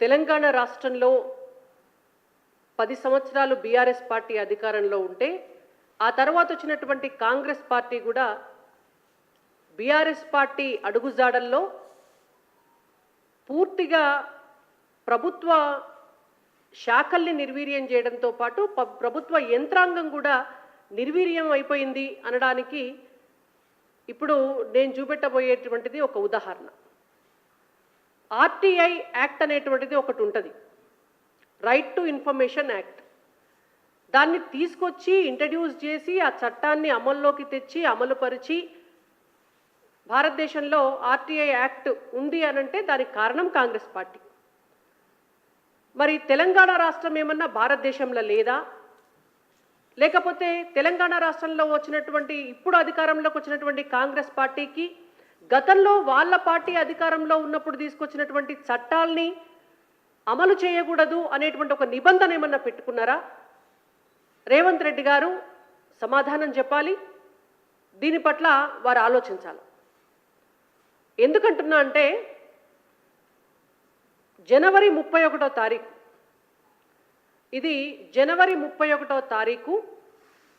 తెలంగాణ రాష్ట్రంలో 10 సంవత్సరాలు BRS party అధికారంలో ఉంటే ఆ తర్వాత వచ్చినటువంటి కాంగ్రెస్ పార్టీ కూడా బీఆర్ఎస్ పార్టీ అడుగుజాడల్లో పూర్తిగా ప్రభుత్వ శాఖల్ని నిర్వీర్యం చేయడంతో పాటు ప్రభుత్వ యంత్రాంగం కూడా నిర్వీర్యం అయిపోయింది అనడానికి ఇప్పుడు నేను చూపెట్టబోయేటువంటిది ఒక ఉదాహరణ. ఆర్టీఐ యాక్ట్ అనేటువంటిది ఒకటి ఉంటుంది, రైట్ టు ఇన్ఫర్మేషన్ యాక్ట్. దాన్ని తీసుకొచ్చి ఇంట్రడ్యూస్ చేసి ఆ చట్టాన్ని అమల్లోకి తెచ్చి అమలుపరిచి భారతదేశంలో ఆర్టీఐ యాక్ట్ ఉంది అనంటే దానికి కారణం కాంగ్రెస్ పార్టీ. మరి తెలంగాణ రాష్ట్రం ఏమన్నా భారతదేశంలో లేదా, లేకపోతే తెలంగాణ రాష్ట్రంలో వచ్చినటువంటి ఇప్పుడు అధికారంలోకి వచ్చినటువంటి కాంగ్రెస్ పార్టీకి గతంలో వాళ్ళ పార్టీ అధికారంలో ఉన్నప్పుడు తీసుకొచ్చినటువంటి చట్టాల్ని అమలు చేయకూడదు అనేటువంటి ఒక నిబంధన ఏమన్నా పెట్టుకున్నారా? రేవంత్ రెడ్డి గారు సమాధానం చెప్పాలి. దీని పట్ల వారు ఆలోచించాలి. ఎందుకంటున్నా అంటే జనవరి 31వ తారీఖు, ఇది జనవరి 31వ తారీఖు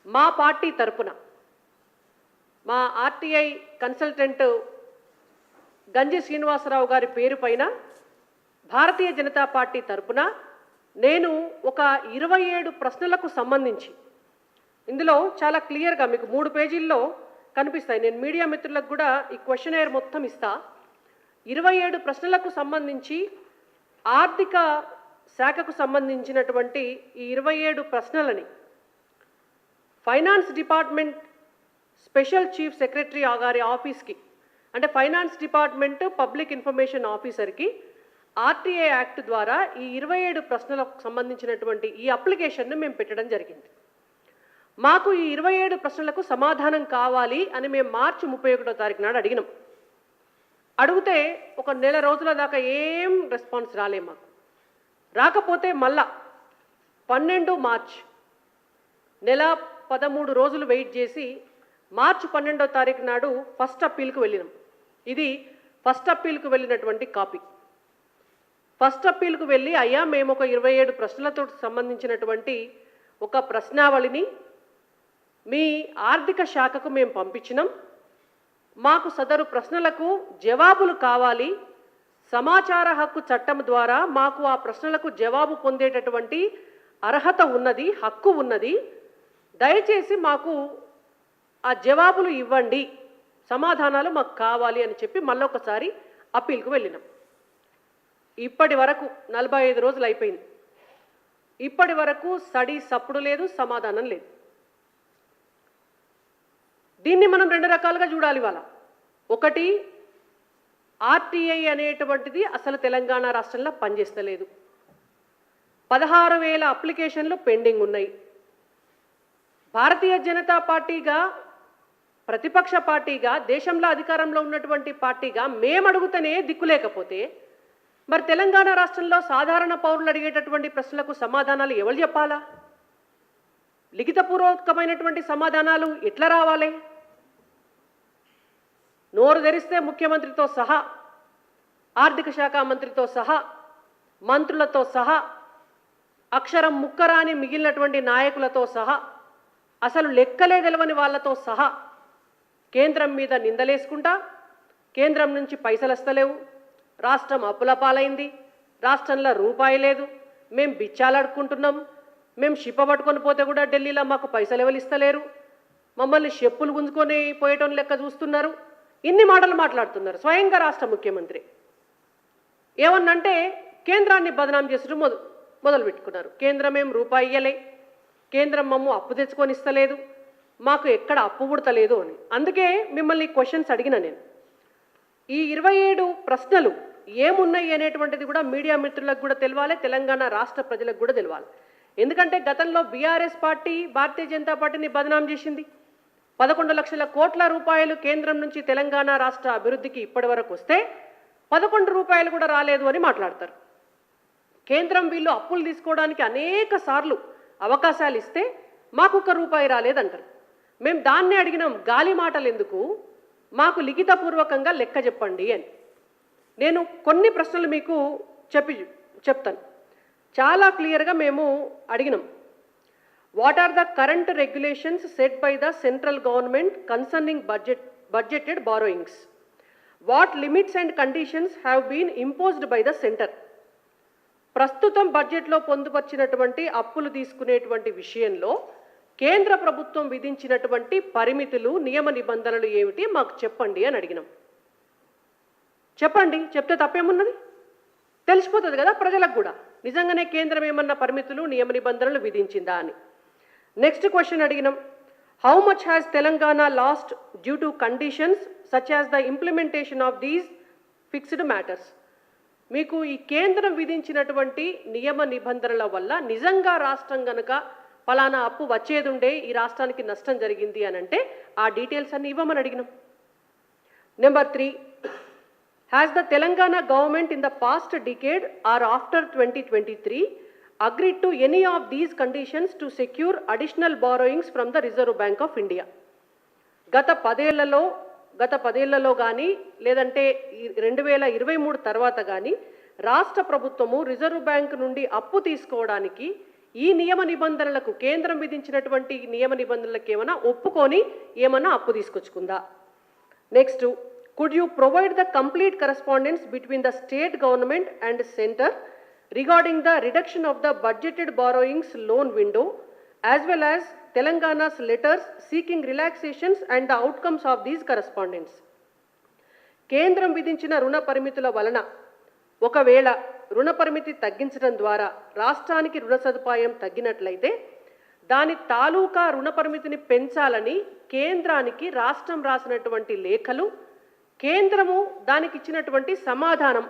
మా పార్టీ తరపున మా ఆర్టీఐ కన్సల్టెంట్ గంజి శ్రీనివాసరావు గారి పేరు పైన భారతీయ జనతా పార్టీ తరపున నేను ఒక 27 ప్రశ్నలకు సంబంధించి, ఇందులో చాలా క్లియర్గా మీకు 3 పేజీల్లో కనిపిస్తాయి, నేను మీడియా మిత్రులకు కూడా ఈ క్వశ్చనైర్ మొత్తం ఇస్తా. 27 ప్రశ్నలకు సంబంధించి ఆర్థిక శాఖకు సంబంధించినటువంటి ఈ 27 ప్రశ్నలని finance department special chief secretary గారి ఆఫీస్కి, అంటే ఫైనాన్స్ డిపార్ట్మెంట్ పబ్లిక్ ఇన్ఫర్మేషన్ ఆఫీసర్కి ఆర్టీఐ యాక్ట్ ద్వారా ఈ 27 ప్రశ్నలకు సంబంధించినటువంటి ఈ అప్లికేషన్ను మేము పెట్టడం జరిగింది. మాకు ఈ 27 ప్రశ్నలకు సమాధానం కావాలి అని మేము మార్చి 31వ తారీఖు నాడు అడిగినాం. అడిగితే ఒక నెల రోజుల దాకా ఏం రెస్పాన్స్ రాలే మాకు. రాకపోతే మళ్ళా 12 మార్చ్, నెల 13 రోజులు వెయిట్ చేసి మార్చి 12వ తారీఖు నాడు ఫస్ట్ అప్పీల్కు వెళ్ళినాం. ఇది ఫస్ట్ అప్పీల్కు వెళ్ళినటువంటి కాపీ. ఫస్ట్ అప్పీల్కు వెళ్ళి అయ్యా మేము ఒక 27 ప్రశ్నలతో సంబంధించినటువంటి ఒక ప్రశ్నావళిని మీ ఆర్థిక శాఖకు మేము పంపించినాం. మాకు సదరు ప్రశ్నలకు జవాబులు కావాలి. సమాచార హక్కు చట్టం ద్వారా మాకు ఆ ప్రశ్నలకు జవాబు పొందేటటువంటి అర్హత ఉన్నది, హక్కు ఉన్నది. దయచేసి మాకు ఆ జవాబులు ఇవ్వండి, సమాధానాలు మాకు కావాలి అని చెప్పి మళ్ళొకసారి అప్పీల్కు వెళ్ళినాం. ఇప్పటి వరకు 45 రోజులు అయిపోయింది. ఇప్పటి వరకు సడి సప్పుడు లేదు, సమాధానం లేదు. దీన్ని మనం 2 రకాలుగా చూడాలి. వాళ్ళ ఒకటి, ఆర్టీఐ అనేటువంటిది అసలు తెలంగాణ రాష్ట్రంలో పనిచేస్తలేదు. 16,000 అప్లికేషన్లు పెండింగ్ ఉన్నాయి. భారతీయ జనతా పార్టీగా, ప్రతిపక్ష పార్టీగా, దేశంలో అధికారంలో ఉన్నటువంటి పార్టీగా మేము అడుగుతూనే దిక్కులేకపోతే మరి తెలంగాణ రాష్ట్రంలో సాధారణ పౌరులు అడిగేటటువంటి ప్రశ్నలకు సమాధానాలు ఎవరు చెప్పాలా? లిఖితపూర్వకమైనటువంటి సమాధానాలు ఎట్లా రావాలి? నోరు తెరిస్తే ముఖ్యమంత్రితో సహా, ఆర్థిక శాఖ మంత్రితో సహా, మంత్రులతో సహా, అక్షరం ముక్కరాని మిగిలినటువంటి నాయకులతో సహా, అసలు లెక్కలే తెలవని వాళ్ళతో సహా కేంద్రం మీద నిందలేసుకుంటా, కేంద్రం నుంచి పైసలు వస్తలేవు, రాష్ట్రం అప్పుల పాలైంది, రాష్ట్రంలో రూపాయి లేదు, మేము బిచ్చాలాడుకుంటున్నాం, మేము షిప్ప పట్టుకొని పోతే కూడా ఢిల్లీలో మాకు పైసలు ఎవరు ఇస్తలేరు, మమ్మల్ని చెప్పులు గుంజుకొని పోయేటోని లెక్క చూస్తున్నారు, ఇన్ని మాటలు మాట్లాడుతున్నారు స్వయంగా రాష్ట్ర ముఖ్యమంత్రి. ఏమన్నంటే కేంద్రాన్ని బదనాం చేసుడు మొదలు పెట్టుకున్నారు. కేంద్రం ఏం రూపాయి ఇయ్యలే, కేంద్రం మమ్ము అప్పు తెచ్చుకొని ఇస్తలేదు, మాకు ఎక్కడ అప్పు పుడతలేదు అని. అందుకే మిమ్మల్ని క్వశ్చన్స్ అడిగిన నేను. ఈ 27 ప్రశ్నలు ఏమున్నాయి అనేటువంటిది కూడా మీడియా మిత్రులకు కూడా తెలవాలి, తెలంగాణ రాష్ట్ర ప్రజలకు కూడా తెలవాలి. ఎందుకంటే గతంలో బీఆర్ఎస్ పార్టీ భారతీయ జనతా పార్టీని బదనాం చేసింది. 11 లక్షల కోట్ల రూపాయలు కేంద్రం నుంచి తెలంగాణ రాష్ట్ర అభివృద్ధికి ఇప్పటి వరకు వస్తే 11 రూపాయలు కూడా రాలేదు అని మాట్లాడతారు. కేంద్రం వీళ్ళు అప్పులు తీసుకోవడానికి అనేక సార్లు అవకాశాలు ఇస్తే మాకు 1 రూపాయి రాలేదంటారు. మేము దాన్నే అడిగినాం, గాలి మాటలు ఎందుకు, మాకు లిఖితపూర్వకంగా లెక్క చెప్పండి అని. నేను కొన్ని ప్రశ్నలు మీకు చెప్తాను. చాలా క్లియర్గా మేము అడిగినాం. What are the current regulations set by the central government concerning budgeted borrowings? What limits and conditions have been imposed by the centre? ప్రస్తుతం బడ్జెట్లో పొందుపరిచినటువంటి అప్పులు తీసుకునేటువంటి విషయంలో కేంద్ర ప్రభుత్వం విధించినటువంటి పరిమితులు, నియమ నిబంధనలు ఏమిటి మాకు చెప్పండి అని అడిగినాం. చెప్పండి, చెప్తే తప్పేమున్నది? తెలిసిపోతుంది కదా ప్రజలకు కూడా, నిజంగానే కేంద్రం ఏమన్నా పరిమితులు, నియమ నిబంధనలు విధించిందా అని. నెక్స్ట్ క్వశ్చన్ అడిగినాం. How much has Telangana last due to conditions such as the implementation of these fixed matters? మీకు ఈ కేంద్రం విధించినటువంటి నియమ నిబంధనల వల్ల నిజంగా రాష్ట్రం గనక ఫలానా అప్పు వచ్చేది ఉండే, ఈ రాష్ట్రానికి నష్టం జరిగింది అని అంటే ఆ డీటెయిల్స్ అన్ని ఇవ్వమని అడిగినాం. Number 3, has the Telangana government in the past decade are after 2023 agreed to any of these conditions to secure additional borrowings from the Reserve Bank of India? గత పదేళ్లలో కానీ లేదంటే 2023 తర్వాత కానీ రాష్ట్ర ప్రభుత్వము రిజర్వ్ బ్యాంక్ నుండి అప్పు తీసుకోవడానికి ఈ నియమ నిబంధనలకు, కేంద్రం విధించినటువంటి నియమ నిబంధనలకు ఏమైనా ఒప్పుకొని ఏమైనా అప్పు తీసుకొచ్చుకుందా? Next, could you provide the complete correspondence between the state government and centre regarding the reduction of the budgeted borrowings loan window as well as Telangana's letters seeking relaxations and the outcomes of these correspondence? కేంద్రం విధించిన రుణ పరిమితుల వలన ఒకవేళ రుణ పరిమితి తగ్గించడం ద్వారా రాష్ట్రానికి రుణ సదుపాయం తగ్గినట్లయితే దాని తాలూకా రుణ పరిమితిని పెంచాలని కేంద్రానికి రాష్ట్రం రాసినటువంటి లేఖలు, కేంద్రము దానికి ఇచ్చినటువంటి సమాధానం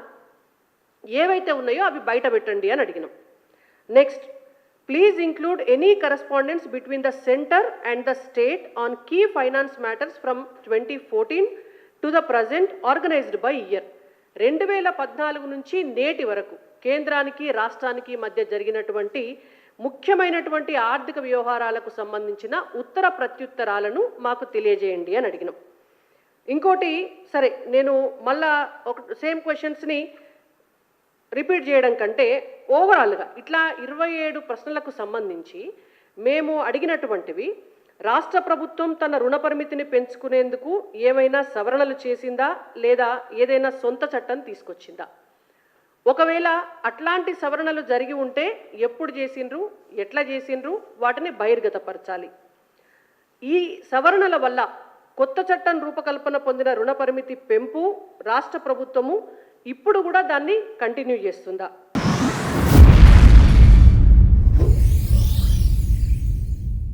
ఏవైతే ఉన్నాయో అవి బయట పెట్టండి అని అడిగినాం. Next, please include any correspondence between the centre and the state on key finance matters from 2014 to the present organised by year. 2014 నుంచి నేటి వరకు కేంద్రానికి రాష్ట్రానికి మధ్య జరిగినటువంటి ముఖ్యమైనటువంటి ఆర్థిక వ్యవహారాలకు సంబంధించిన ఉత్తర ప్రత్యుత్తరాలను మాకు తెలియజేయండి అని అడిగినాం. ఇంకోటి, సరే నేను మళ్ళా ఒక సేమ్ క్వశ్చన్స్ని రిపీట్ చేయడం కంటే ఓవరాల్గా ఇట్లా 27 ప్రశ్నలకు సంబంధించి మేము అడిగినటువంటివి, రాష్ట్ర ప్రభుత్వం తన రుణ పరిమితిని పెంచుకునేందుకు ఏమైనా సవరణలు చేసిందా లేదా ఏదైనా సొంత చట్టం తీసుకొచ్చిందా? ఒకవేళ అట్లాంటి సవరణలు జరిగి ఉంటే ఎప్పుడు చేసిండ్రు, ఎట్లా చేసిండ్రు, వాటిని బహిర్గతపరచాలి. ఈ సవరణల వల్ల కొత్త చట్టం రూపకల్పన పొందిన రుణ పరిమితి పెంపు రాష్ట్ర ప్రభుత్వము ఇప్పుడు కూడా దాన్ని కంటిన్యూ చేస్తుందా?